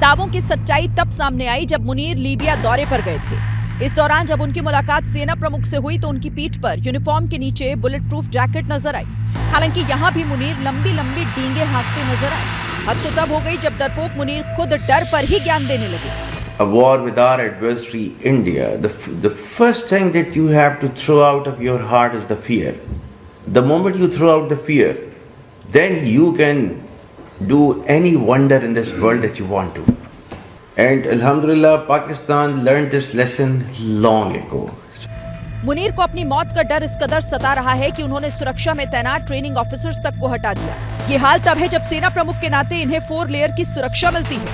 दावों की सच्चाई तब सामने आई जब मुनीर लीबिया दौरे पर गए थे। इस दौरान जब उनकी मुलाकात सेना प्रमुख से हुई तो उनकी पीठ पर यूनिफॉर्म के नीचे बुलेट प्रूफ जैकेट नजर आई। हालांकि यहाँ भी मुनीर लंबी लंबी डींगे हाँकते नजर आए। हद तो तब हो गई जब डरपोक मुनीर खुद डर पर ही ज्ञान देने लगे। A war with our adversary, India, the first thing that you have to throw out of your heart is the fear. The moment you throw out the fear, then you can do any wonder in this world that you want to. And Alhamdulillah, Pakistan learned this lesson long ago. Munir को अपनी मौत का डर इस कदर सता रहा है कि उन्होंने सुरक्षा में तैनात ट्रेनिंग ऑफिसर्स तक को हटा दिया। ये हाल तब है जब सेना प्रमुख के नाते इन्हें 4 लेयर की सुरक्षा मिलती है।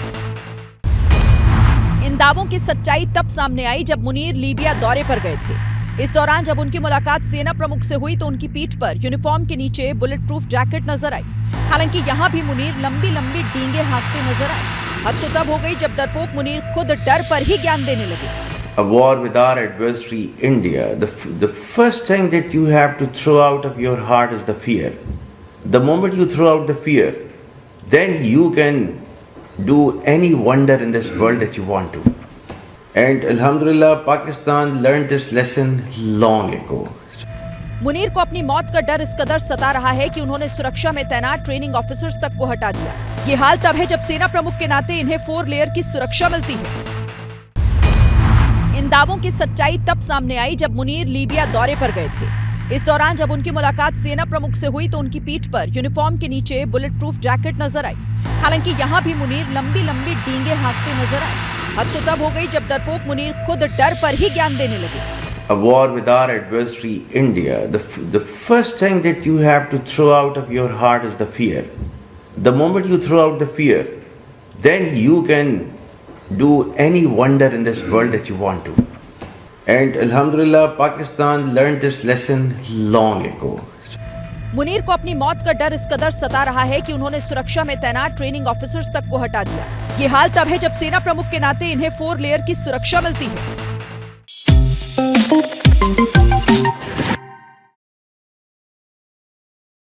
इन दावों की सच्चाई तब सामने आई जब मुनीर लीबिया दौरे पर गए थे। इस दौरान जब उनकी मुलाकात सेना प्रमुख से हुई तो उनकी पीठ पर यूनिफॉर्म के नीचे बुलेट प्रूफ जैकेट नजर आई। हालांकि यहाँ भी मुनीर लंबी लंबी डींगे हाँकते नजर आए। हद तो तब हो गई जब डरपोक मुनीर खुद डर पर ही ज्ञान देने लगे। A war with our adversary, India, the first thing that you have to throw out of your heart is the fear. The moment you throw out the fear, then you can do any wonder in this world that you want to. And Alhamdulillah, Pakistan learned this lesson long ago. Munir को अपनी मौत का डर इस कदर सता रहा है कि उन्होंने सुरक्षा में तैनात ट्रेनिंग ऑफिसर्स तक को हटा दिया। ये हाल तब है जब सेना प्रमुख के नाते इन्हें 4 लेयर की सुरक्षा मिलती है। इन दावों की सच्चाई तब सामने आई जब मुनीर लीबिया दौरे पर गए थे। इस दौरान जब उनकी मुलाकात सेना प्रमुख से हुई तो उनकी पीठ पर यूनिफॉर्म के नीचे बुलेट प्रूफ जैकेट नजर आई। हालांकि यहाँ भी मुनीर लंबी लंबी डींगे हाँकते नजर आए। हद तो तब हो गई जब डरपोक मुनीर खुद डर पर ही ज्ञान देने लगे। A war with our adversary, India, the first thing that you have to throw out of your heart is the fear. The moment you throw out the fear, then you can do any wonder in this world that you want to. And Alhamdulillah, Pakistan learned this lesson long ago. Munir को अपनी मौत का डर इस कदर सता रहा है कि उन्होंने सुरक्षा में तैनात ट्रेनिंग ऑफिसर्स तक को हटा दिया। ये हाल तब है जब सेना प्रमुख के नाते इन्हें 4 लेयर की सुरक्षा मिलती है।